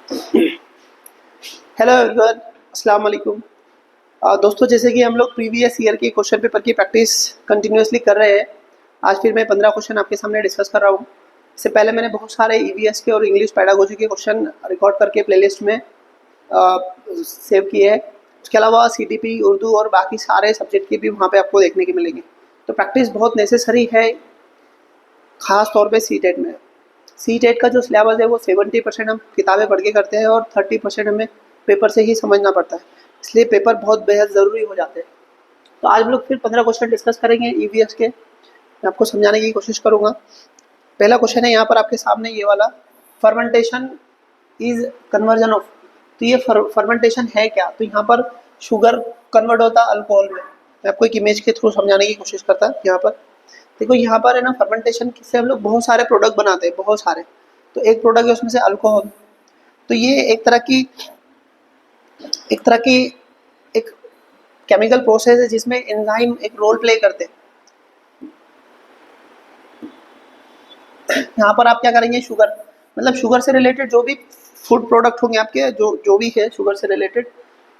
Hello everyone, अस्सलाम वालेकुम। दोस्तों, जैसे कि हम लोग प्रीवियस ईयर के क्वेश्चन पेपर की प्रैक्टिस कंटिन्यूअसली कर रहे हैं। आज फिर मैं 15 क्वेश्चन आपके सामने डिस्कस कर रहा हूँ। इससे पहले मैंने बहुत सारे ईवीएस के और इंग्लिश पैडागोजी के क्वेश्चन रिकॉर्ड करके प्लेलिस्ट में सेव किए हैं। उसके अलावा सीटीपी, उर्दू और बाकी सारे सब्जेक्ट के भी वहाँ पे आपको देखने के मिलेंगे। तो प्रैक्टिस बहुत नेसेसरी है, ख़ास तौर पे सीटेट में। सीटेट का जो सिलेबस है वो 70% हम किताबें पढ़ के करते हैं और 30% हमें पेपर से ही समझना पड़ता है। इसलिए पेपर बहुत बेहद ज़रूरी हो जाते हैं। तो आज हम लोग फिर 15 क्वेश्चन डिस्कस करेंगे ईवीएस के। मैं आपको समझाने की कोशिश करूँगा। पहला क्वेश्चन है यहाँ पर आपके सामने ये वाला, फर्मेंटेशन इज़ कन्वर्जन ऑफ। तो ये फर्मेंटेशन है क्या? तो यहाँ पर शुगर कन्वर्ट होता है अल्कोहल में। मैं आपको एक इमेज के थ्रू समझाने की कोशिश करता है। यहाँ पर देखो, यहाँ पर है ना, फर्मेंटेशन से हम लोग बहुत सारे प्रोडक्ट बनाते हैं, बहुत सारे। तो एक प्रोडक्ट है उसमें से अल्कोहल। तो ये एक तरह की एक केमिकल प्रोसेस है जिसमें एंजाइम एक रोल प्ले करते हैं। यहाँ पर आप क्या करेंगे, शुगर, मतलब शुगर से रिलेटेड जो भी फूड प्रोडक्ट होंगे आपके, जो जो भी है शुगर से रिलेटेड,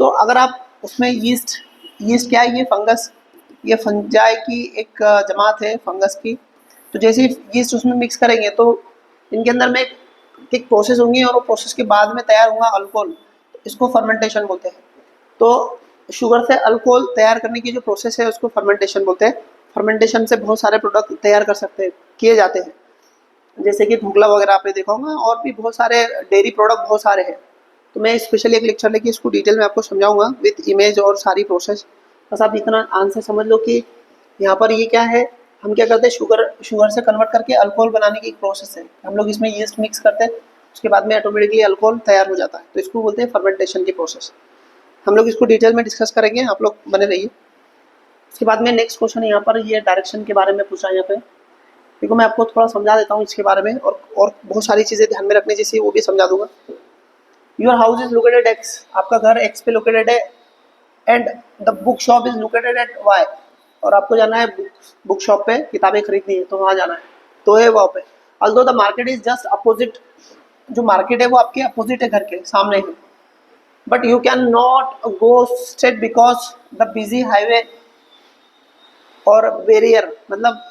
तो अगर आप उसमें यीस्ट, यीस्ट क्या है? ये फंगस, ये फंजाई की एक जमात है फंगस की। तो जैसे ही यीस्ट उसमें मिक्स करेंगे तो इनके अंदर में एक प्रोसेस होंगी और वो प्रोसेस के बाद में तैयार होगा अल्कोहल। इसको फर्मेंटेशन बोलते हैं। तो शुगर से अल्कोहल तैयार करने की जो प्रोसेस है उसको फर्मेंटेशन बोलते हैं। फर्मेंटेशन से बहुत सारे प्रोडक्ट तैयार कर सकते हैं, किए जाते हैं, जैसे कि ढोकला वगैरह आपने देखा होगा, और भी बहुत सारे डेयरी प्रोडक्ट बहुत सारे हैं। तो मैं स्पेशली एक लेक्चर लेके इसको डिटेल में आपको समझाऊंगा विथ इमेज और सारी प्रोसेस। बस आप इतना आंसर समझ लो कि यहाँ पर ये क्या है। हम क्या करते हैं, शुगर से कन्वर्ट करके अल्कोहल बनाने की एक प्रोसेस है। हम लोग इसमें यीस्ट मिक्स करते हैं, उसके बाद में ऑटोमेटिकली अल्कोहल तैयार हो जाता है। तो इसको बोलते हैं फर्मेंटेशन की प्रोसेस। हम लोग इसको डिटेल में डिस्कस करेंगे, आप लोग बने रहिए। उसके बाद में नेक्स्ट क्वेश्चन यहाँ पर ये डायरेक्शन के बारे में पूछा है। यहाँ पे देखो, मैं आपको थोड़ा समझा देता हूँ इसके बारे में, और बहुत सारी चीज़ें ध्यान में रखने जैसी वो भी समझा दूंगा। Your house is located X, आपका घर एक्स पे लोकेटेड है, and the book shop is located at Y, और आपको जाना है बुक शॉप पे किताबें खरीदनी है, तो वहाँ जाना है, तो है वहाँ पे। Although the market is just opposite, जो मार्केट है वो आपके अपोजिट है, घर के सामने है, but you can not go straight because the busy highway और बैरियर, मतलब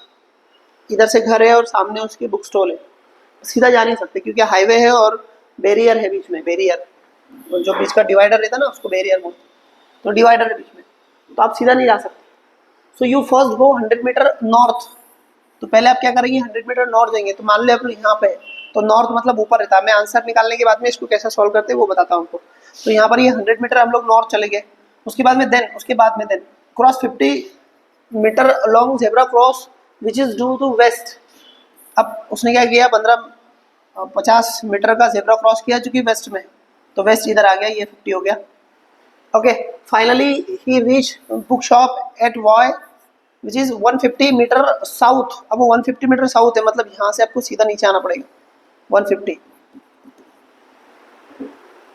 इधर से घर है और सामने उसकी बुक स्टॉल है, सीधा जा नहीं सकते क्योंकि हाईवे है और बैरियर है बीच में। बैरियर, जो बीच का डिवाइडर रहता है ना, उसको बैरियर बोलते हैं। तो डिवाइडर है बीच में, तो आप सीधा नहीं जा सकते। So you first go 100 metre north. तो पहले आप क्या करेंगे, 100 मीटर नॉर्थ जाएंगे। तो मान लो आप यहाँ पे है, तो नॉर्थ मतलब ऊपर रहता है। मैं आंसर निकालने के बाद में इसको कैसे सॉल्व करते हैं वो बताता हूँ आपको। तो यहाँ पर ये 100 मीटर हम लोग नॉर्थ चले गए। उसके बाद में then cross 50 metre long zebra cross which is due to west. अब उसने क्या किया, 50 मीटर का जेब्रा क्रॉस किया जो कि वेस्ट में है, तो वेस्ट इधर आ गया, ये 50 हो गया। Okay, finally he reach book shop at Y which is 150 metre south. अब वो 150 मीटर साउथ है, मतलब यहाँ से आपको सीधा नीचे आना पड़ेगा 150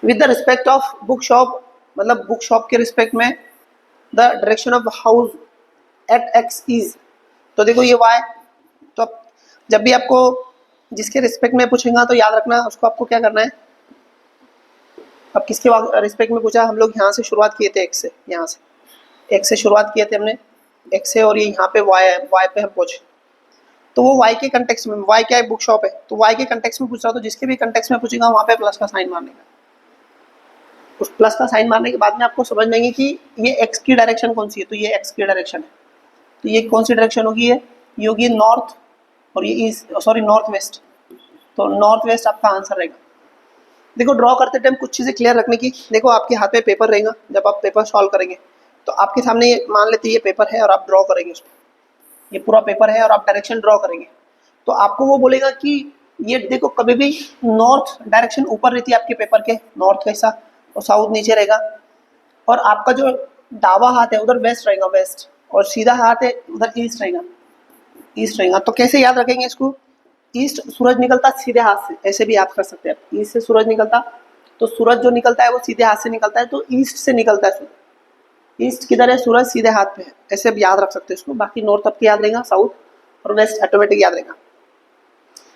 with the respect of book shop, मतलब बुक शॉप के रिस्पेक्ट में the direction of house at X is. तो देखो ये वाई। तो अब जब भी आपको जिसके रिस्पेक्ट में पूछेगा तो याद रखना उसको आपको क्या करना है। अब किसके रिस्पेक्ट में पूछा, हम लोग यहाँ से शुरुआत किए थे, एक्स से, यहाँ से एक्स से शुरुआत किए थे हमने, एक्स से, और ये यहाँ पे वाई है, वाई पे हम पहुँचे। तो वो वाई के कंटेक्स्ट में, वाई क्या है, बुक शॉप है, तो वाई के कंटेक्स्ट में पूछ रहा, तो जिसके भी कंटेक्स्ट में पूछेगा वहाँ पे प्लस का साइन मारने का। उस प्लस का साइन मारने के बाद में आपको समझ में आएंगे कि ये एक्स की डायरेक्शन कौन सी है। तो ये एक्स की डायरेक्शन है, तो ये कौन सी डायरेक्शन होगी, ये होगी नॉर्थ, और ये ईस्ट, सॉरी नॉर्थ वेस्ट। तो नॉर्थ वेस्ट आपका आंसर रहेगा। देखो, ड्रॉ करते टाइम कुछ चीज़ें क्लियर रखने की। देखो, आपके हाथ में पेपर रहेगा, जब आप पेपर सॉल्व करेंगे तो आपके सामने ये मान लेते ये पेपर है और आप ड्रॉ करेंगे उस पर, ये पूरा पेपर है और आप डायरेक्शन ड्रॉ करेंगे, तो आपको वो बोलेगा कि ये देखो, कभी भी नॉर्थ डायरेक्शन ऊपर रहती है आपके पेपर के, नॉर्थ का हिस्सा, और साउथ नीचे रहेगा, और आपका जो दावा हाथ है उधर वेस्ट रहेगा, वेस्ट, और सीधा हाथ है उधर ईस्ट रहेगा, ईस्ट रहेगा। तो कैसे याद रखेंगे इसको, ईस्ट सूरज निकलता सीधे हाथ से, ऐसे भी याद कर सकते हैं। ईस्ट से सूरज निकलता, तो सूरज जो निकलता है वो सीधे हाथ से निकलता है, तो ईस्ट से निकलता है सूरज। ईस्ट किधर है, सूरज सीधे हाथ पे है, ऐसे भी याद रख सकते हैं इसको। बाकी नॉर्थ आपको याद रहेगा, साउथ और वेस्ट ऑटोमेटिक याद रहेगा।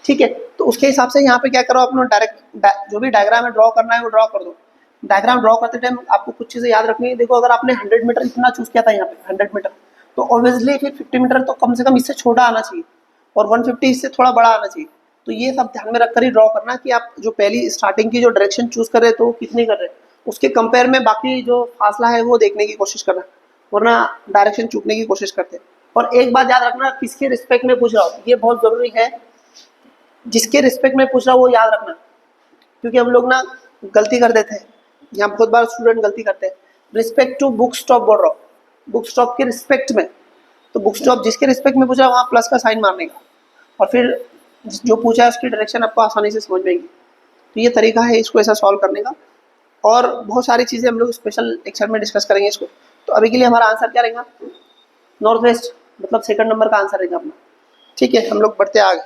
ठीक है। तो उसके हिसाब से यहाँ पे क्या करो, अपना डायरेक्ट जो भी डायग्राम है ड्रॉ करना है वो ड्रॉ कर दो। डायग्राम ड्रॉ करते टाइम आपको कुछ चीज़ें याद रखनी है। देखो अगर आपने 100 मीटर इतना चूज किया था यहाँ पे 100 मीटर, तो ऑब्वियसली फिर 50 मीटर तो कम से कम इससे छोटा आना चाहिए और 150 इससे थोड़ा बड़ा आना चाहिए। तो ये सब ध्यान में रखकर ही ड्रॉ करना कि आप जो पहली स्टार्टिंग की जो डायरेक्शन चूज कर रहे हो तो कितनी कर रहे हैं, उसके कंपेयर में बाकी जो फासला है वो देखने की कोशिश करना, वरना डायरेक्शन चूकने की कोशिश करते हैं। और एक बात याद रखना, किसके रिस्पेक्ट में पूछ रहा हूँ ये बहुत जरूरी है। जिसके रिस्पेक्ट में पूछ रहा हूँ वो याद रखना, क्योंकि हम लोग ना गलती कर देते हैं, यहाँ बहुत बार स्टूडेंट गलती करते हैं। रिस्पेक्ट टू बुक स्टॉप बोल रहा हूँ, बुक स्टॉप के रिस्पेक्ट में। तो बुक स्टॉप जिसके रिस्पेक्ट में पूछा है वहाँ प्लस का साइन मारने का, और फिर जो पूछा है उसकी डायरेक्शन आपको आसानी से समझ में आएगी। तो ये तरीका है इसको ऐसा सॉल्व करने का। और बहुत सारी चीज़ें हम लोग स्पेशल लेक्चर में डिस्कस करेंगे इसको। तो अभी के लिए हमारा आंसर क्या रहेगा, नॉर्थ वेस्ट, मतलब सेकंड नंबर का आंसर रहेगा अपना। ठीक है, हम लोग बढ़ते आगे,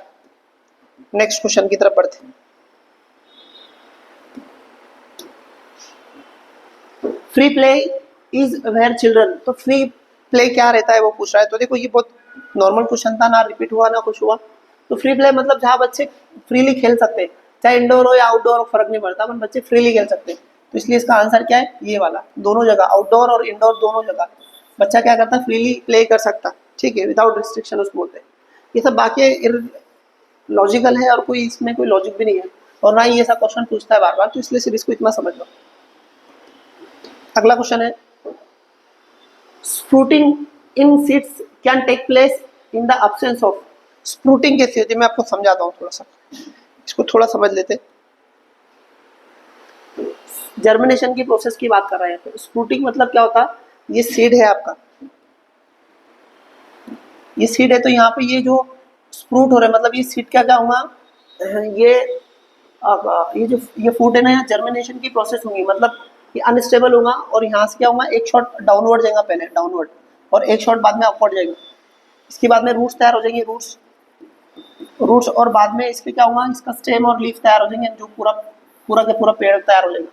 नेक्स्ट क्वेश्चन की तरफ बढ़ते। Free play is where children, तो फ्री प्ले क्या रहता है वो पूछ रहा है। तो देखो ये बहुत नॉर्मल क्वेश्चन था, ना रिपीट हुआ ना कुछ हुआ। तो फ्री प्ले मतलब जहाँ बच्चे फ्रीली खेल सकते हैं, चाहे इंडोर हो या आउटडोर, फर्क नहीं पड़ता, पर बच्चे फ्रीली खेल सकते हैं। तो इसलिए इसका आंसर क्या है, ये वाला, दोनों जगह, आउटडोर और इंडोर दोनों जगह बच्चा क्या करता है, फ्रीली प्ले कर सकता। ठीक है, विदाउट रिस्ट्रिक्शन उसको बोलते हैं। ये सब बाकी लॉजिकल है और कोई इसमें कोई लॉजिक भी नहीं है, और ना ही ये सब क्वेश्चन पूछता है बार बार, तो इसलिए सिर्फ इसको इतना समझ लो। अगला क्वेश्चन है, sprouting in seeds can take place in the absence of. Sprouting कैसी होती है मैं आपको समझाता हूँ, थोड़ा सा इसको थोड़ा समझ लेते। जर्मिनेशन की प्रोसेस की बात कर रहे हैं। तो स्प्रूटिंग मतलब क्या होता है, ये सीड है आपका, ये सीड है, तो यहाँ पे ये जो स्प्रूट हो रहा है मतलब ये सीड क्या क्या होगा, ये ये जो ये फूड है ना, यहाँ जर्मिनेशन की प्रोसेस होगी, मतलब ये अनस्टेबल होगा और यहाँ से क्या होगा, एक शॉट डाउनवर्ड जाएगा पहले, डाउनवर्ड, और एक शॉट बाद में अपवर्ड जाएगा। इसके बाद में रूट्स तैयार हो जाएंगे, रूट्स, और बाद में इसके क्या होगा, इसका स्टेम और लीफ तैयार हो जाएंगे, जो पूरा पूरा का पूरा पेड़ तैयार हो जाएगा।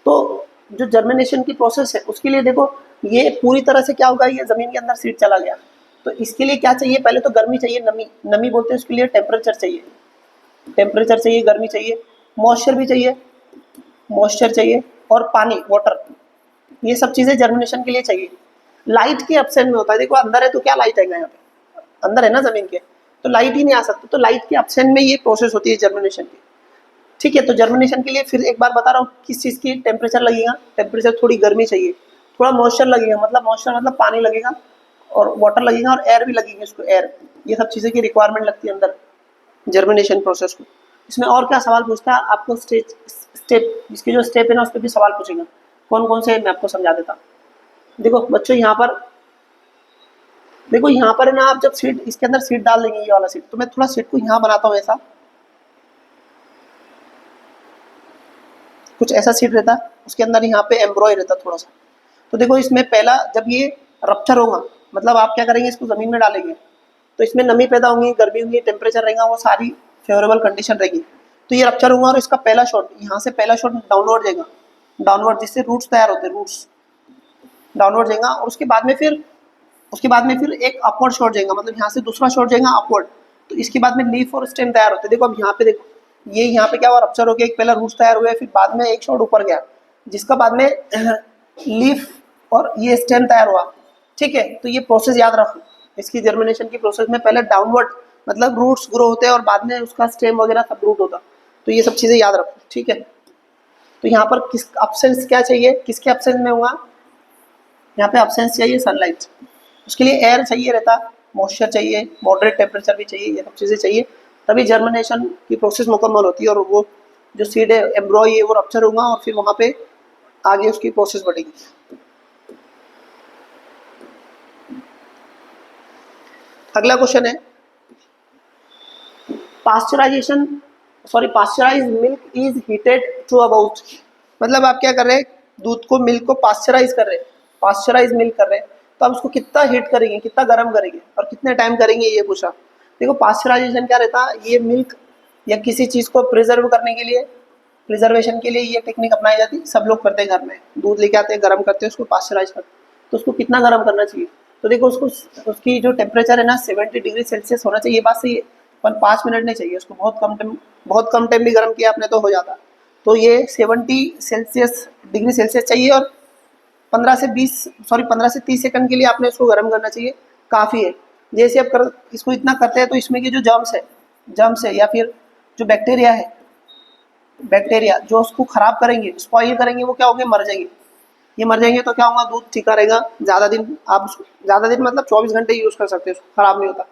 तो जो जर्मिनेशन की प्रोसेस है उसके लिए देखो, ये पूरी तरह से क्या होगा, ये जमीन के अंदर सीड चला गया। तो इसके लिए क्या चाहिए, पहले तो गर्मी चाहिए, नमी, नमी बोलते हैं उसके लिए, टेम्परेचर चाहिए, टेम्परेचर चाहिए, गर्मी चाहिए, मॉइस्चर भी चाहिए, मॉइस्चर चाहिए, और पानी, वाटर, ये सब चीज़ें जर्मिनेशन के लिए चाहिए। लाइट के एब्सेंट में होता है, देखो अंदर है तो क्या लाइट आएगा, यहाँ पे अंदर है ना जमीन के, तो लाइट ही नहीं आ सकती। तो लाइट के एब्सेंट में ये प्रोसेस होती है जर्मिनेशन की। ठीक है, तो जर्मिनेशन के लिए फिर एक बार बता रहा हूँ किस चीज़ की टेम्परेचर लगेगा, टेम्परेचर, थोड़ी गर्मी चाहिए, थोड़ा मॉइस्चर लगेगा, मतलब मॉइस्चर मतलब पानी लगेगा, और वाटर लगेगा, और एयर भी लगेगी उसको, एयर, ये सब चीज़ें की रिक्वायरमेंट लगती है अंदर जर्मिनेशन प्रोसेस को। इसमें और क्या सवाल पूछता है आपको, स्टेप, इसके जो स्टेप है ना उस पर भी सवाल पूछेगा, कौन कौन से मैं आपको समझा देता। देखो बच्चों यहाँ पर, देखो यहाँ पर है ना, आप जब सीट इसके अंदर सीट डाल देंगे, ये वाला सीट, तो मैं थोड़ा सीट को यहाँ बनाता हूँ, ऐसा कुछ ऐसा सीट रहता, उसके अंदर यहाँ पे एम्ब्रॉय रहता थोड़ा सा। तो देखो इसमें पहला जब ये रप्चर होगा, मतलब आप क्या करेंगे, इसको जमीन में डालेंगे, तो इसमें नमी पैदा होंगी, गर्मी होंगी, टेम्परेचर रहेगा, वो सारी फेवरेबल कंडीशन रहेगी। तो ये रप्चर होगा और इसका पहला शॉट, यहाँ से पहला शॉट डाउनवर्ड जाएगा, डाउनवर्ड, जिससे रूट्स तैयार होते हैं, रूट्स डाउनवर्ड जाएगा, और उसके बाद में फिर एक अपवर्ड शॉट जाएगा, मतलब यहाँ से दूसरा शॉट जाएगा अपवर्ड। तो इसके बाद में लीफ और स्टेम तैयार होते हैं। देखो अब यहाँ पे देखो, ये यहाँ पे क्या हुआ, रप्चर हो गया, एक पहला रूट्स तैयार हुए, फिर बाद में एक शॉट ऊपर गया, जिसका बाद में लीफ और ये स्टेम तैयार हुआ। ठीक है, तो ये प्रोसेस याद रखो, इसकी जर्मिनेशन की प्रोसेस में पहले डाउनवर्ड मतलब रूट्स ग्रो होते हैं, और बाद में उसका स्टेम वगैरह सब रूट होता। तो ये सब चीज़ें याद रखो। ठीक है, तो यहाँ पर किस एब्सेंस क्या चाहिए, किसके एब्सेंस में होगा, यहाँ पे एब्सेंस चाहिए सनलाइट, उसके लिए एयर चाहिए रहता, मॉइस्चर चाहिए, मॉडरेट टेम्परेचर भी चाहिए, ये सब चीज़ें चाहिए, तभी जर्मिनेशन की प्रोसेस मुकम्मल होती है, और वो जो सीड है, एम्ब्रॉय है, वो रप्चर होगा, और फिर वहाँ पे आगे उसकी प्रोसेस बढ़ेगी। अगला क्वेश्चन है, pasteurisation, pasteurise milk is heated to about, मतलब आप क्या कर रहे हैं, दूध को, मिल्क को पास्चराइज कर रहे हैं, पास्चराइज मिल्क कर रहे हैं, तो आप उसको कितना हीट करेंगे, कितना गर्म करेंगे, और कितने टाइम करेंगे, ये पूछा। देखो पास्चराइजेशन क्या रहता है, ये मिल्क या किसी चीज़ को प्रिजर्व करने के लिए, प्रिजर्वेशन के लिए ये टेक्निक अपनाई जाती है, सब लोग करते हैं घर में, दूध लेके आते हैं, गर्म करते हैं, उसको पास्चराइज करते हैं। तो उसको कितना गर्म करना चाहिए, तो देखो उसको, उसकी जो टेम्परेचर है ना 70 डिग्री सेल्सियस होना चाहिए, ये बात सही है, पर 5 मिनट नहीं चाहिए उसको, बहुत कम टाइम भी गर्म किया आपने तो हो जाता। तो ये 70 डिग्री सेल्सियस चाहिए और 15 से 30 सेकंड के लिए आपने इसको गर्म करना चाहिए, काफ़ी है। जैसे आप इसको इतना करते हैं तो इसमें की जो जर्म्स है या फिर जो बैक्टीरिया जो उसको खराब करेंगे, स्पॉइल करेंगे, वो क्या होंगे, मर जाएंगे। ये मर जाएंगे तो क्या होगा, दूध ठीका रहेगा ज़्यादा दिन। आप ज़्यादा दिन मतलब 24 घंटे यूज़ कर सकते हो, खराब नहीं होता,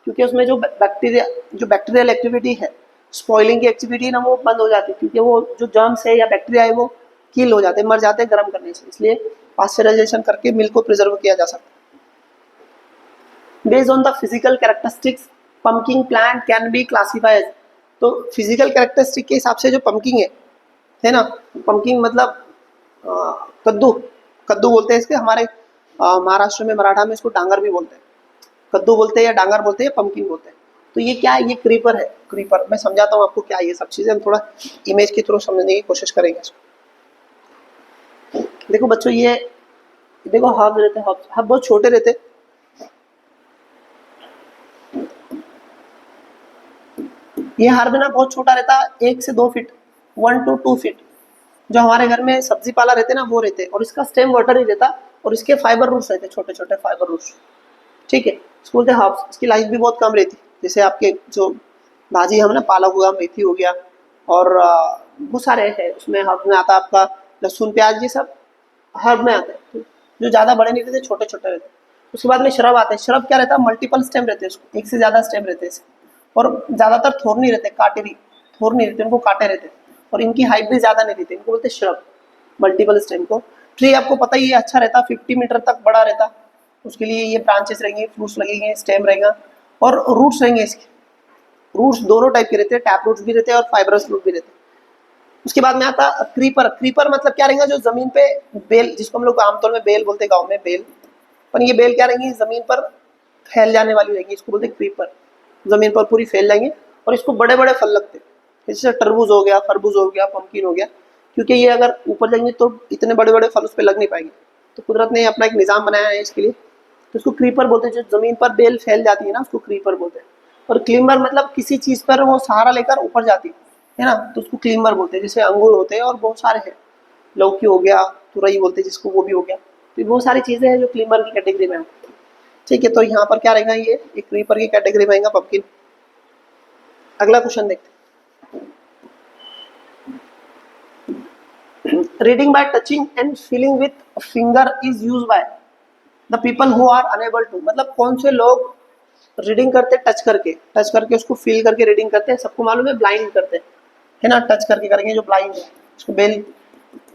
क्योंकि उसमें जो बैक्टीरियल एक्टिविटी है, स्पॉइलिंग की एक्टिविटी ना, वो बंद हो जाती है, क्योंकि वो जो जर्म्स है या बैक्टीरिया है वो किल हो जाते हैं, मर जाते हैं गर्म करने से। इसलिए पास्चराइजेशन करके मिल्क को प्रिजर्व किया जा सकता है। Based on the physical characteristics pumpkin plant can be classified. तो फिजिकल कैरेक्टरिस्टिक के हिसाब से जो पम्पकिंग है ना, पम्पकिंग मतलब कद्दू बोलते हैं इसके, हमारे महाराष्ट्र में, मराठा में इसको डांगर भी बोलते हैं। कद्दू बोलते हैं या डांगर बोलते हैं या पम्पकिन बोलते हैं। तो ये क्या है, ये क्रीपर है। क्रीपर मैं समझाता हूँ आपको क्या है ये सब चीज़ें, हम थोड़ा इमेज के थ्रू समझने की कोशिश करेंगे इसको। देखो बच्चों, ये देखो हर्ब रहते हैं, हर्ब बहुत छोटे रहते हैं। ये हर्ब ना बहुत छोटा रहता है, 1 से 2 फीट, 1 to 2 फीट। जो हमारे घर में सब्जी पाला रहते ना, वो रहते, और इसका स्टेम वाटर ही रहता, और इसके फाइबर रूट्स रहते, छोटे छोटे फाइबर रूट्स। ठीक है, इसको बोलते हैं हर्ब्स। इसकी लाइफ भी बहुत कम रहती, जैसे आपके जो भाजी हम ना, पालक हुआ, मेथी हो गया, और बहुत सारे है उसमें। हर्ब में आता है आपका लहसुन, प्याज, ये सब हर्ब में आते हैं, जो ज़्यादा बड़े नहीं रहते, छोटे छोटे रहते। उसके बाद में श्रब आते हैं। श्रब क्या रहता है, मल्टीपल स्टेम रहते हैं, उसको एक से ज़्यादा स्टेम रहते हैं, और ज़्यादातर थोर नहीं रहते, थोर नहीं रहते, उनको कांटे रहते, और इनकी हाइट भी ज़्यादा नहीं रहती, इनको बोलते हैं श्रब, मल्टीपल स्टेम को। ट्री आपको पता ही है, अच्छा रहता, 50 मीटर तक बड़ा रहता। उसके लिए ये ब्रांचेस रहेंगे, फ्रूट्स लगेंगे, स्टेम रहेगा, और रूट्स रहेंगे। इसके रूट्स दोनों टाइप के रहते हैं, टैप रूट्स भी रहते हैं और फाइब्रस रूट भी रहते हैं। उसके बाद में आता क्रीपर। क्रीपर मतलब क्या रहेगा, जो जमीन पे बेल, जिसको हम लोग आमतौर में बेल बोलते हैं गाँव में, बेल। पर ये बेल क्या रहेंगी, जमीन पर फैल जाने वाली रहेंगी, इसको बोलते हैं क्रीपर। जमीन पर पूरी फैल जाएंगे, और इसको बड़े बड़े फल लगते हैं, जैसे तरबूज हो गया, खरबूज हो गया, पम्पकिन हो गया, क्योंकि ये अगर ऊपर जाएंगे तो इतने बड़े बड़े फल उस पर लग नहीं पाएंगे। तो कुदरत ने अपना एक निज़ाम बनाया है इसके लिए, तो उसको क्रीपर बोलते हैं। जो जमीन पर बेल फैल जाती है ना, उसको क्रीपर बोलते हैं। और क्लीम्बर मतलब किसी चीज़ पर वो सहारा लेकर ऊपर जाती है ना, तो उसको क्लीम्बर बोलते हैं। जैसे अंगूर होते हैं और बहुत सारे हैं, लौकी हो गया, तुरई बोलते हैं जिसको, वो भी हो गया। तो बहुत सारी चीज़ें हैं जो क्लीम्बर की कैटेगरी में है। ठीक है, तो यहाँ पर क्या रहेगा, ये एक क्रीपर की कैटेगरी में आएगा पम्पकिन। अगला क्वेश्चन देखते हैं। Reading by touching and feeling with finger is use by the people who are unable to. मतलब कौन से लोग रीडिंग करते, टच करके उसको फील करके रीडिंग करते हैं। सबको मालूम है ब्लाइंड करते हैं, है ना, टच करके करेंगे जो ब्लाइंड है, उसको बेल,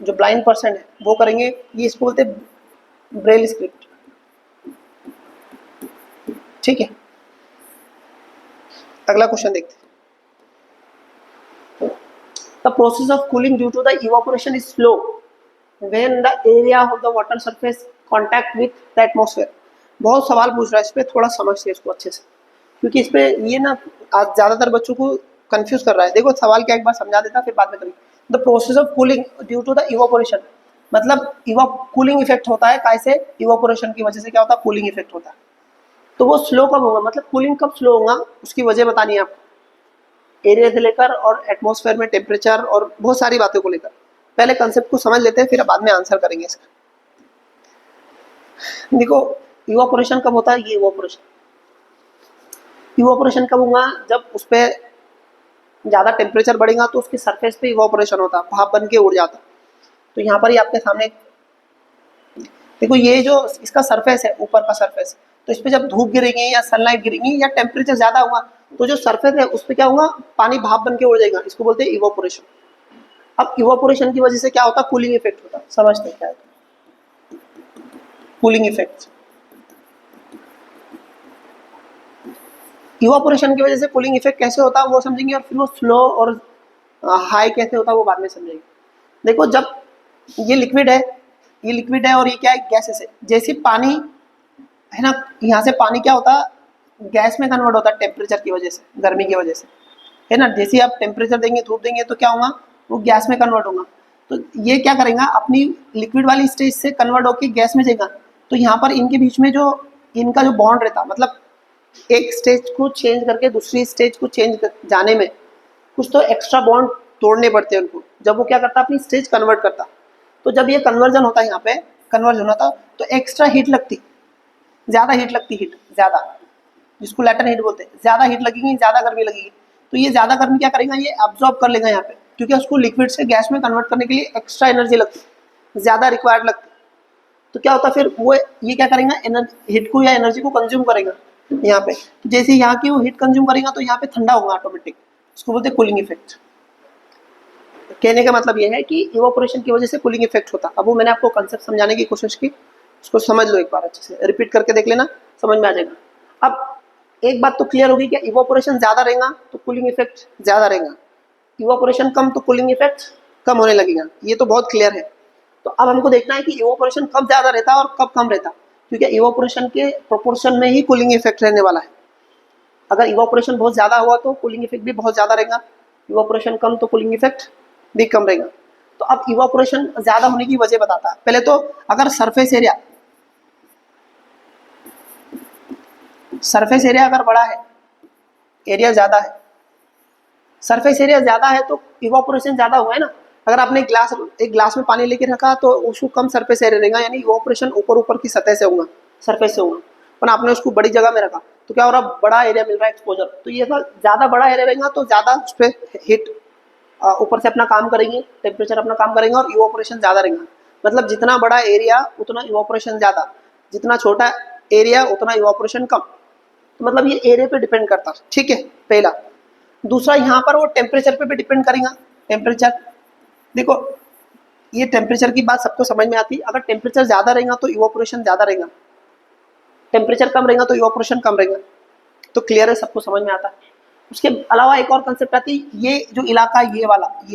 जो ब्लाइंड पर्सन है वो करेंगे। ये इसको बोलते हैं ब्रेल स्क्रिप्ट। ठीक है, अगला क्वेश्चन देखते हैं। The process of cooling due to the evaporation is slow when the area of the water surface contact with the atmosphere। बहुत सवाल पूछ रहा है, इस पर थोड़ा समझिए इसको अच्छे से, क्योंकि इस पे ये ना आज ज़्यादातर बच्चों को कंफ्यूज कर रहा है। देखो सवाल क्या, एक बार समझा देता फिर बाद में करेंगे। The process of cooling due to the evaporation, मतलब कूलिंग इफेक्ट होता है कैसे, इवापोरेशन की वजह से क्या होता है, कूलिंग इफेक्ट होता है। तो वो स्लो कब होगा, मतलब कूलिंग कब स्लो होगा, उसकी वजह बतानी है आपको, एरिया से लेकर और एटमॉस्फेयर में टेम्परेचर और बहुत सारी बातों को लेकर। पहले कंसेप्ट को समझ लेते हैं, फिर बाद में आंसर करेंगे इसका। देखो इवापोरेशन कब होता है, ये इवापोरेशन कब होगा, जब उस पर ज़्यादा टेम्परेचर बढ़ेगा तो उसके सरफेस पे इवापोरेशन होता है, भाप बन के उड़ जाता। तो यहाँ पर ही आपके सामने देखो, ये जो इसका सरफेस है, ऊपर का सरफेस, तो इस पर जब धूप गिरेगी या सनलाइट गिरेगी या टेम्परेचर ज़्यादा हुआ तो जो सरफेस है उस पर क्या होगा, पानी भाप बन के उड़ जाएगा, इसको बोलते हैं इवापोरेशन। अब इवापोरेशन की वजह से क्या होता है, कूलिंग इफेक्ट होता है। समझते हैं क्या है कूलिंग इफेक्ट। इवापोरेशन की वजह से कूलिंग इफेक्ट कैसे होता है वो समझेंगे, और फिर वो स्लो और हाई कैसे होता है वो बाद में समझेंगे। देखो जब ये लिक्विड है और ये क्या है, गैसेस है। जैसे पानी है ना, यहाँ से पानी क्या होता है, गैस में कन्वर्ट होता है टेम्परेचर की वजह से, गर्मी की वजह से, है ना। जैसे आप टेम्परेचर देंगे, धूप देंगे तो क्या होगा, वो गैस में कन्वर्ट होगा। तो ये क्या करेगा, अपनी लिक्विड वाली स्टेज से कन्वर्ट होकर गैस में जाएगा। तो यहाँ पर इनके बीच में जो इनका जो बॉन्ड रहता, मतलब एक स्टेज को चेंज करके दूसरी स्टेज को जाने में कुछ तो एक्स्ट्रा बॉन्ड तोड़ने पड़ते हैं उनको, जब वो क्या करता अपनी स्टेज कन्वर्ट करता। तो जब ये कन्वर्जन होता है, यहाँ पे कन्वर्जन होता तो एक्स्ट्रा हीट लगती, ज़्यादा हीट लगती, हीट ज़्यादा, जिसको लैटेंट हीट बोलते हैं। ज़्यादा हीट लगेगी, ज़्यादा गर्मी लगेगी, तो ये ज़्यादा गर्मी क्या करेगा, ये अब्जॉर्ब कर लेगा यहाँ पे, क्योंकि उसको लिक्विड से गैस में कन्वर्ट करने के लिए एक्स्ट्रा एनर्जी लगती, ज़्यादा रिक्वायर्ड लगती। तो क्या होता फिर वो ये क्या करेगा, हीट को या एनर्जी को कंज्यूम करेगा यहाँ पे। तो जैसे यहाँ की वो हीट कंज्यूम करेगा तो यहाँ पे ठंडा होगा ऑटोमेटिक, उसको बोलते हैं कूलिंग इफेक्ट। कहने का मतलब ये है कि इवापोरेशन की वजह से कूलिंग इफेक्ट होता। अब वो मैंने आपको कंसेप्ट समझाने की कोशिश की, उसको समझ लो एक बार अच्छे से, रिपीट करके देख लेना, समझ में आ जाएगा। अब एक बात तो क्लियर होगी कि इवापोरेशन ज़्यादा रहेगा तो कूलिंग इफेक्ट ज़्यादा रहेगा, इवापोरेशन कम तो कूलिंग इफेक्ट कम होने लगेगा, ये तो बहुत क्लियर है। तो अब हमको देखना है कि इवापोरेशन कब ज़्यादा रहता है और कब कम रहता, क्योंकि इवापोरेशन के प्रोपोर्शन में ही कूलिंग इफेक्ट रहने वाला है। अगर इवापोरेशन बहुत ज़्यादा हुआ तो कूलिंग इफेक्ट भी बहुत ज़्यादा रहेगा, इवापोरेशन कम तो कूलिंग इफेक्ट भी कम रहेगा। तो अब इवापोरेशन ज़्यादा होने की वजह बताता है। पहले तो अगर सरफेस एरिया अगर बड़ा है, एरिया ज़्यादा है, सरफेस एरिया ज़्यादा है तो इवापोरेशन ज़्यादा हुआ है ना। अगर आपने एक ग्लास में पानी लेके रखा तो उसको कम सरफेस एरिया रहेगा, यानी इवापोरेशन ऊपर की सतह से होगा, सरफेस से होगा। पर आपने उसको बड़ी जगह में रखा तो क्या हो रहा, बड़ा एरिया मिल रहा है एक्सपोजर, तो ये ज़्यादा बड़ा एरिया रहेगा तो ज़्यादा उस पर हीट ऊपर से अपना काम करेंगे, टेम्परेचर अपना काम करेंगे और इवापोरेशन ज़्यादा रहेगा। मतलब जितना बड़ा एरिया उतना इवापोरेशन ज़्यादा, जितना छोटा एरिया उतना इवापोरेशन कम। तो मतलब ये एरिया पे डिपेंड करता है, ठीक है, पहला। दूसरा यहाँ पर वो टेम्परेचर पे भी डिपेंड करेगा। टेम्परेचर देखो, ये टेम्परेचर की बात सबको समझ में आती है। अगर टेम्परेचर ज़्यादा रहेगा तो इवापोरेशन ज़्यादा रहेगा, टेम्परेचर कम रहेगा तो इवापोरेशन कम रहेगा। तो क्लियर है, सबको समझ में आता है। उसके अलावा एक और कंसेप्ट आती है, ये जो इलाका है, ये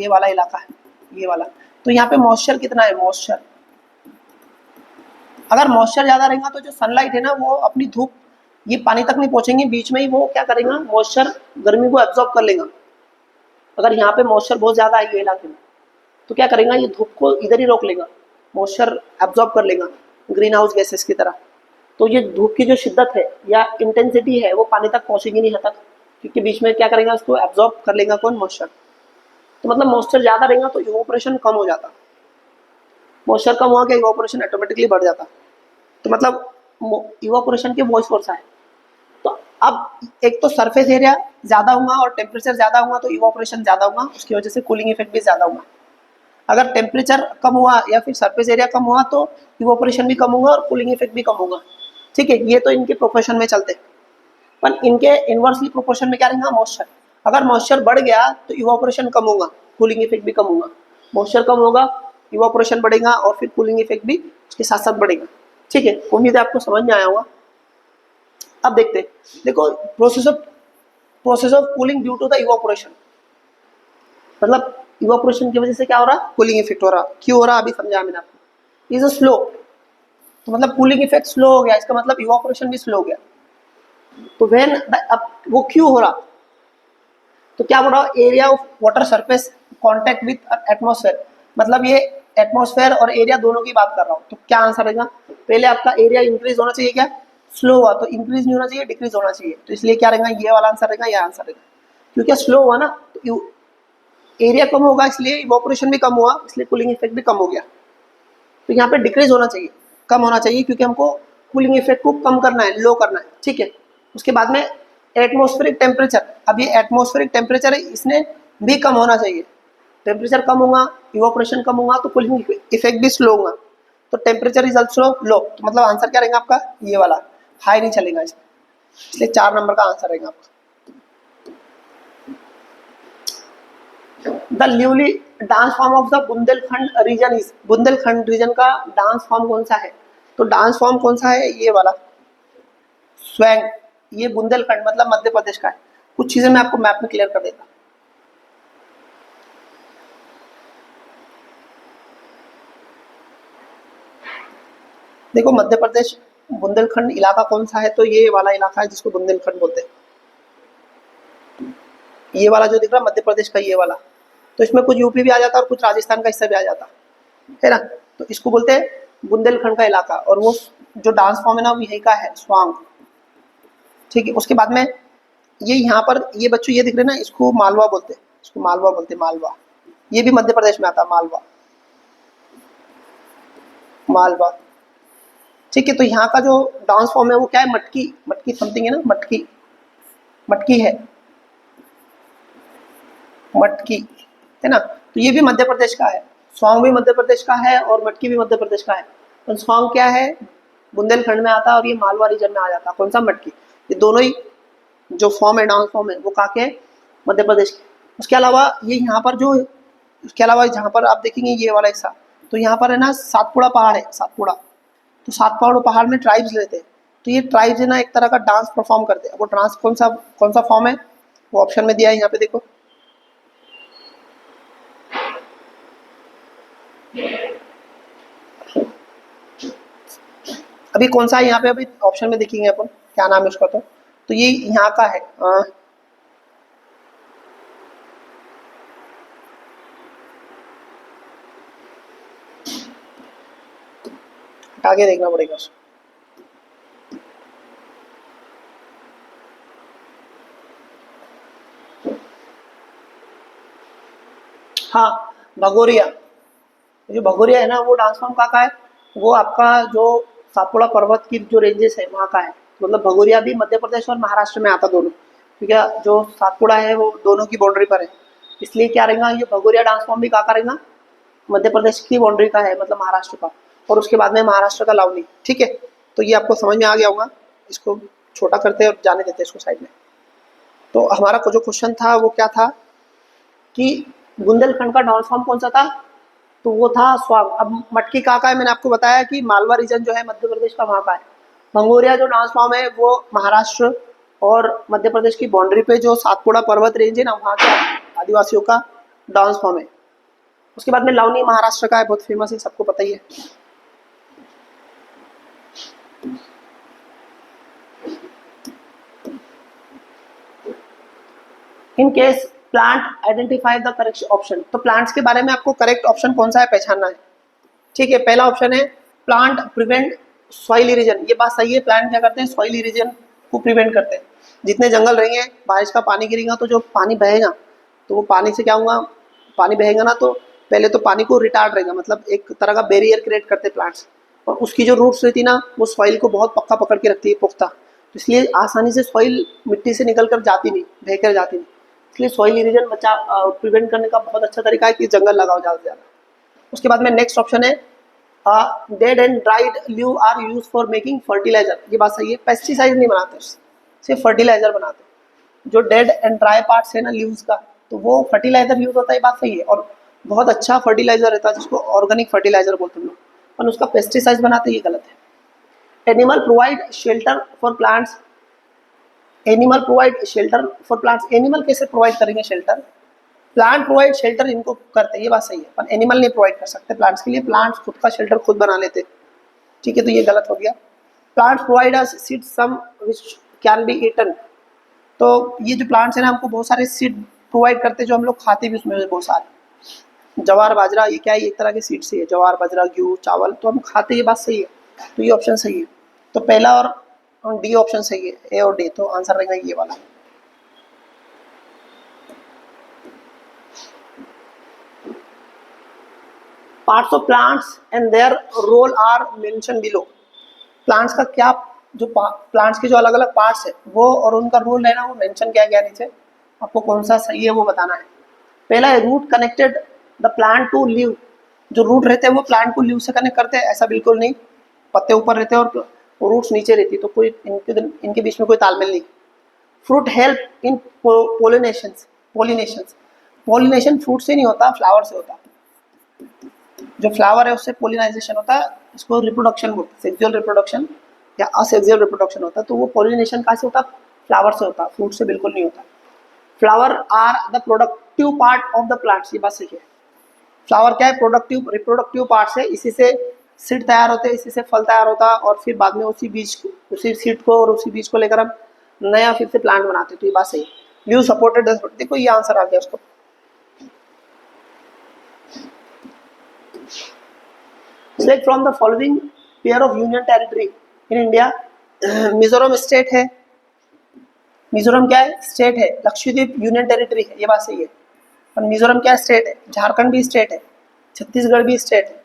वाला इलाका है, ये वाला, तो यहाँ पे मॉइस्चर कितना है, मॉइस्चर। अगर मॉइस्चर ज़्यादा रहेगा तो जो सनलाइट है ना वो अपनी धूप ये पानी तक नहीं पहुँचेंगे, बीच में ही वो क्या करेगा, मॉइस्चर गर्मी को एब्जॉर्ब कर लेगा। अगर यहाँ पे मॉइस्चर बहुत ज़्यादा है ये इलाके में तो क्या करेगा, ये धूप को इधर ही रोक लेगा, मॉइस्चर एब्जॉर्ब कर लेगा ग्रीन हाउस गैसेस की तरह। तो ये धूप की जो शिद्दत है या इंटेंसिटी है वो पानी तक पहुँचेगी नहीं यहाँ तक, क्योंकि बीच में क्या करेगा, उसको एब्जॉर्ब कर लेगा कौन, मॉइस्चर। तो मतलब मॉइस्चर ज़्यादा रहेगा तो इवापोरेशन कम हो जाता, मॉइस्चर कम हुआ क्या इवापोरेशन ऑटोमेटिकली बढ़ जाता। तो मतलब इवापोरेशन के बहुत सोर्स है। तो अब एक तो सरफेस एरिया ज़्यादा होगा और टेम्परेचर ज़्यादा होगा तो इवापोरेशन ज़्यादा होगा, उसकी वजह से कूलिंग इफेक्ट भी ज़्यादा होगा। अगर टेम्परेचर कम हुआ या फिर सरफेस एरिया कम हुआ तो इवापोरेशन भी कम होगा और कूलिंग इफेक्ट भी कम होगा, ठीक है। ये तो इनके प्रोपोर्शन में चलते हैं। पर इनके इन्वर्सली प्रोपोर्शन में क्या रहेगा, मॉइस्चर। अगर मॉइस्चर बढ़ गया तो इवापोरेशन कम होगा, कूलिंग इफेक्ट भी कम होगा। मॉइस्चर कम होगा, इवापोरेशन बढ़ेगा और फिर कूलिंग इफेक्ट भी उसके साथ साथ बढ़ेगा, ठीक है। उम्मीद है आपको समझ में आया होगा। अब देखते हैं, देखो process of cooling due to the evaporation, मतलब इवापोरेशन की वजह से क्या हो रहा, कूलिंग इफेक्ट हो रहा। क्यों हो रहा अभी समझाया मैंने आपको। इज स्लो, तो मतलब कूलिंग इफेक्ट स्लो हो गया, इसका मतलब इवापोरेशन भी स्लो हो गया। तो व्हेन अब वो क्यों हो रहा, तो क्या बोल रहा हूँ, area of water surface contact with atmosphere, मतलब ये एटमोसफेयर और एरिया दोनों की बात कर रहा हूँ। तो क्या आंसर रहेगा, पहले आपका एरिया इंक्रीज होना चाहिए, क्या स्लो हुआ, तो इंक्रीज नहीं होना चाहिए, डिक्रीज होना चाहिए। तो इसलिए क्या रहेगा, ये वाला आंसर रहेगा, यह आंसर रहेगा। क्योंकि स्लो हुआ ना तो एरिया कम होगा, इसलिए इवापोरेशन भी कम हुआ, इसलिए कूलिंग इफेक्ट भी कम हो गया। तो यहाँ पे डिक्रीज होना चाहिए, कम होना चाहिए, क्योंकि हमको कूलिंग इफेक्ट को कम करना है, लो करना है, ठीक है। उसके बाद में एटमॉस्फेरिक टेम्परेचर, अब ये एटमॉस्फेरिक टेम्परेचर है, इसने भी कम होना चाहिए। टेम्परेचर कम होगा, इवापोरेशन कम होगा तो कूलिंग इफेक्ट भी स्लो होगा। तो टेम्परेचर इज ऑल्सो लो, तो मतलब आंसर क्या रहेगा आपका, ये वाला, हाई नहीं चलेगा इसमें, इसलिए 4 नंबर का आंसर रहेगा आपका। The newly dance form of the Bundelkhand region is, Bundelkhand region का डांस फॉर्म कौन सा है, तो डांस फॉर्म कौन सा है, ये वाला स्वैंग। ये बुंदेलखंड मतलब मध्य प्रदेश का है। कुछ चीजें मैं आपको मैप में क्लियर कर देता। देखो मध्य प्रदेश बुंदेलखंड इलाका कौन सा है, तो ये वाला इलाका है जिसको बुंदेलखंड बोलते हैं। ये वाला जो दिख रहा है मध्य प्रदेश का, ये वाला, तो इसमें कुछ यूपी भी आ जाता है और कुछ राजस्थान का हिस्सा भी आ जाता है ना। तो इसको बोलते हैं बुंदेलखंड का इलाका। और वो जो डांस फॉर्म है ना वो यही का है, स्वांग। ठीक है। उसके बाद में ये यहाँ पर ये बच्चों ये दिख रहे हैं ना, इसको मालवा बोलते हैं, इसको मालवा बोलते हैं, मालवा। ये भी मध्य प्रदेश में आता है, मालवा, मालवा। ठीक है। तो यहाँ का जो डांस फॉर्म है वो क्या है, मटकी, मटकी समथिंग है ना, मटकी, मटकी है, मटकी, है ना। तो ये भी मध्य प्रदेश का है, सॉन्ग भी मध्य प्रदेश का है और मटकी भी मध्य प्रदेश का है। तो सॉन्ग क्या है, बुंदेलखंड में आता है और ये मालवा रीजन में आ जाता है। कौन सा, मटकी। ये दोनों ही जो फॉर्म है, डांस फॉर्म है, वो कहाँ के, मध्य प्रदेश के। उसके अलावा ये यहाँ पर जो, उसके अलावा जहाँ पर आप देखेंगे ये वाला हिस्सा, तो यहाँ पर है ना सातपुड़ा पहाड़ है, सातपुड़ा। तो सातपुड़ा पहाड़ में ट्राइब्स रहते हैं। तो ये ट्राइब्स है ना एक तरह का डांस परफॉर्म करते हैं। वो डांस कौन सा फॉर्म है, वो ऑप्शन में दिया है यहाँ पे देखो। अभी कौन सा है यहाँ पे, अभी ऑप्शन में देखेंगे अपन क्या नाम है उसका। तो ये यहाँ का है, आगे देखना पड़ेगा उसको। हाँ, भगोरिया। जो भगोरिया है ना, वो डांस फॉर्म का है, वो आपका जो सातपुड़ा पर्वत की जो रेंजेस है वहाँ का है। मतलब भगोरिया भी मध्य प्रदेश और महाराष्ट्र में आता दोनों, ठीक है। जो सातपुड़ा है वो दोनों की बाउंड्री पर है, इसलिए क्या रहेगा, ये भगोरिया डांस फॉर्म भी कहाँ का रहेगा, मध्य प्रदेश की बाउंड्री का है, मतलब महाराष्ट्र का। और उसके बाद में महाराष्ट्र का लावनी, ठीक है। तो ये आपको समझ में आ गया होगा। इसको छोटा करते हैं और जाने देते हैं इसको साइड में। तो हमारा जो क्वेश्चन था वो क्या था कि बुंदेलखंड का डांस फॉर्म कौन सा था, तो वो था स्वाग। अब मटकी कहाँ का है, मैंने आपको बताया कि मालवा रीजन जो है मध्य प्रदेश का, वहाँ का है। भंगोरिया जो डांस फॉर्म है वो महाराष्ट्र और मध्य प्रदेश की बाउंड्री पे जो सातपुड़ा पर्वत रेंज है ना, वहाँ के आदिवासियों का डांस फॉर्म है। उसके बाद में लावनी महाराष्ट्र का है, बहुत फेमस है, सबको पता ही है। In case plant identify the correct option. तो प्लांट्स के बारे में आपको करेक्ट ऑप्शन कौन सा है पहचानना है, ठीक है। पहला ऑप्शन है प्लांट प्रिवेंट सॉइल इरोजन। ये बात सही है, प्लांट क्या करते हैं, सॉइल इरोजन को प्रिवेंट करते हैं। जितने जंगल रहेंगे, बारिश का पानी गिरेगा तो जो पानी बहेगा, तो वो पानी से क्या होगा, पानी बहेगा ना, तो पहले तो पानी को रिटार्ड रहेगा, मतलब एक तरह का बैरियर क्रिएट करते हैं प्लांट्स। और उसकी जो रूट्स रहती है ना, वो सॉइल को बहुत पक्का पकड़ के रखती है, पुख्ता। तो इसलिए आसानी से सॉइल मिट्टी से निकल कर जाती नहीं, बह कर जाती नहीं। इसलिए सॉइल इरोजन प्रिवेंट करने का बहुत अच्छा तरीका है कि जंगल लगाओ ज़्यादा से ज़्यादा। उसके बाद में नेक्स्ट ऑप्शन है dead and dried leave are use for making fertiliser. ये बात सही है, पेस्टिसाइड नहीं बनाते, सिर्फ फर्टिलाइजर बनाते। जो डेड एंड ड्राई पार्ट्स है ना लीव्स का, तो वो फर्टिलाइजर यूज होता है, ये बात सही है। और बहुत अच्छा फर्टिलाइजर रहता है, जिसको ऑर्गेनिक फर्टिलाइजर बोलते हैं लोग, पर उसका पेस्टिसाइड बनाते, ये गलत है। Animal provide shelter for plants. Animal provide shelter for plants. Animal कैसे प्रोवाइड करेंगे शेल्टर, प्लांट प्रोवाइड शेल्टर इनको करते हैं, ये बात सही है। पर एनिमल नहीं प्रोवाइड कर सकते प्लांट्स के लिए, प्लांट्स खुद का शेल्टर खुद बना लेते, ठीक है। तो ये गलत हो गया। Plants provide us seed some which can be eaten. तो ये जो प्लांट्स है ना, हमको बहुत सारे सीड प्रोवाइड करते हैं, जो हम लोग खाते भी उसमें बहुत सारे। जवार बाजरा, ये क्या है, एक तरह के सीड से है, जवार बाजरा गेहूँ चावल, तो हम खाते, ये बात सही है। तो ये ऑप्शन सही है। तो पहला और डी ऑप्शन सही है, ए और डी। तो आंसर रहेगा ये वाला। Parts of plants and their role are mention below. Plants का क्या, जो प्लांट्स के जो अलग अलग पार्ट्स है वो और उनका रोल है ना, वो मेंशन किया गया नीचे। आपको कौन सा सही है वो बताना है। पहला है root connected the plant to leave. जो रूट रहते हैं वो प्लांट को लीव से कनेक्ट करते हैं, ऐसा बिल्कुल नहीं। पत्ते ऊपर रहते हैं और रूट्स नीचे रहती, तो कोई इनके बीच में कोई तालमेल नहीं। Fruit help in pollination. Pollination fruit से नहीं होता, फ्लावर से होता। जो फ्लावर है उससे पोलिनाइजेशन होता है, इसको रिप्रोडक्शन बोलते हैं, सेक्सुअल रिप्रोडक्शन या असेक्सुअल रिप्रोडक्शन होता है। तो वो पोलिनेशन कहाँ से होता, फ्लावर से होता, फ्रूट से बिल्कुल नहीं होता। Flower are the productive part of the plants, ये बात सही है। फ्लावर क्या है, प्रोडक्टिव रिप्रोडक्टिव पार्ट्स है, इसी से सीड तैयार होते हैं, इसी से फल तैयार होता है, और फिर बाद में उसी बीज को, उसी सीड को और उसी बीज को लेकर हम नया फिर से प्लांट बनाते हैं। तो ये बात सही है। लीव सपोर्टेड, देखो ये आंसर आ गया उसको। Select from the following pair of union territory in India। Mizoram state है, मिजोरम क्या है? स्टेट है। लक्षद्वीप यूनियन टेरिटरी है, ये बात सही है, पर मिजोरम क्या है? स्टेट है। झारखंड भी स्टेट है, छत्तीसगढ़ भी स्टेट है,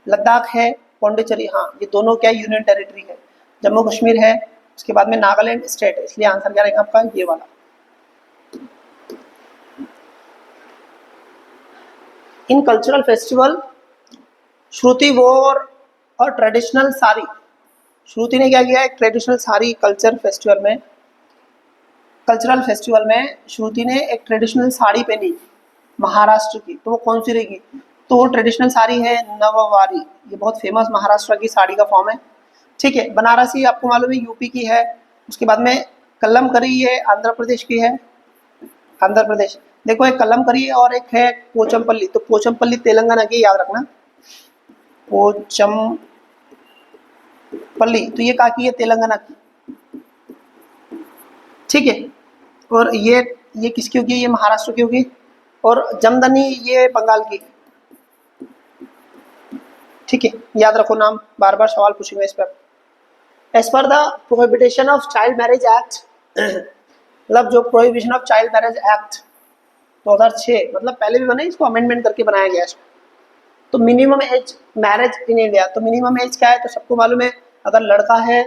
लद्दाख है, पौंडीचेरी, हाँ ये दोनों क्या यूनियन टेरिटरी है। जम्मू कश्मीर है, उसके बाद में नागालैंड स्टेट है, इसलिए आंसर क्या रहेगा आपका? ये वाला। इन कल्चरल फेस्टिवल श्रुति वोर और ट्रेडिशनल साड़ी, श्रुति ने क्या किया? एक ट्रेडिशनल साड़ी कल्चरल फेस्टिवल में श्रुति ने एक ट्रेडिशनल साड़ी पहनी महाराष्ट्र की, तो वो कौन सी रहेगी? तो वो ट्रेडिशनल साड़ी है नववारी, ये बहुत फेमस महाराष्ट्र की साड़ी का फॉर्म है। ठीक है, बनारसी आपको मालूम है यूपी की है, उसके बाद में कलमकरी ये आंध्र प्रदेश की है, आंध्र प्रदेश। देखो एक कलमकरी है और एक है पोचमपल्ली, तो पोचमपल्ली तेलंगाना की, याद रखना, पोचमपल्ली तो ये कहाँ की है? तेलंगाना की। ठीक है, और ये किसकी होगी? ये महाराष्ट्र की होगी। और जमदनी ये बंगाल की। ठीक है, याद रखो नाम, बार बार सवाल पूछेंगे इस पर। As per the prohibition of child marriage act, मतलब जो prohibition of child marriage act 2006, मतलब पहले भी बना, इसको अमेंडमेंट करके बनाया गया है। तो minimum age marriage in India, तो मिनिमम एज क्या है? तो सबको मालूम है, अगर लड़का है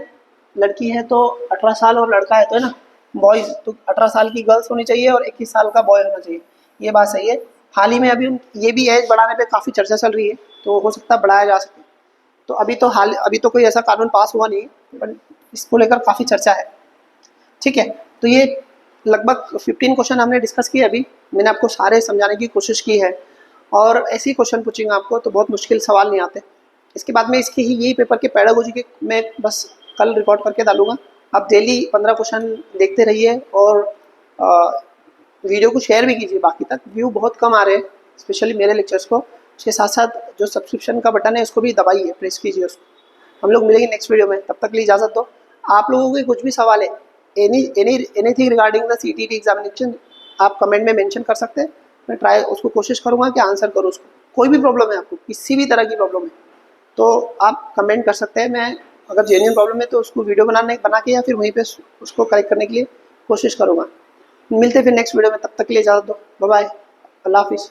लड़की है तो 18 साल, और लड़का है तो है ना बॉयज, तो 18 साल की गर्ल्स होनी चाहिए और 21 साल का बॉय होना चाहिए, ये बात सही है। हाल ही में अभी ये भी एज बढ़ाने पे काफ़ी चर्चा चल रही है, तो हो सकता है बढ़ाया जा सके। तो अभी तो कोई ऐसा कानून पास हुआ नहीं, पर इसको लेकर काफ़ी चर्चा है। ठीक है, तो ये लगभग 15 क्वेश्चन हमने डिस्कस किए अभी, मैंने आपको सारे समझाने की कोशिश की है, और ऐसे ही क्वेश्चन पूछेंगे आपको, तो बहुत मुश्किल सवाल नहीं आते। इसके बाद में इसके ही यही पेपर के पेडागोजी के मैं बस कल रिकॉर्ड करके डालूंगा। आप डेली 15 क्वेश्चन देखते रहिए, और वीडियो को शेयर भी कीजिए बाकी तक। व्यू बहुत कम आ रहे हैं स्पेशली मेरे लेक्चर्स को, उसके साथ साथ जो सब्सक्रिप्शन का बटन है उसको भी दबाइए, प्रेस कीजिए उसको। हम लोग मिलेंगे नेक्स्ट वीडियो में, तब तक के लिए इजाज़त दो। आप लोगों के कुछ भी सवाल है, anything regarding the CTT examination, आप कमेंट में मेंशन कर सकते हैं, मैं उसको कोशिश करूँगा कि आंसर करूँ उसको। कोई भी प्रॉब्लम है आपको, किसी भी तरह की प्रॉब्लम है, तो आप कमेंट कर सकते हैं। मैं अगर जेन्युइन प्रॉब्लम है तो उसको वीडियो बना के या फिर वहीं पे उसको करेक्ट करने के लिए कोशिश करूँगा। मिलते हैं फिर नेक्स्ट वीडियो में, तब तक के लिए इजाज़त दो, बाय बाय, अल्लाह हाफिज़।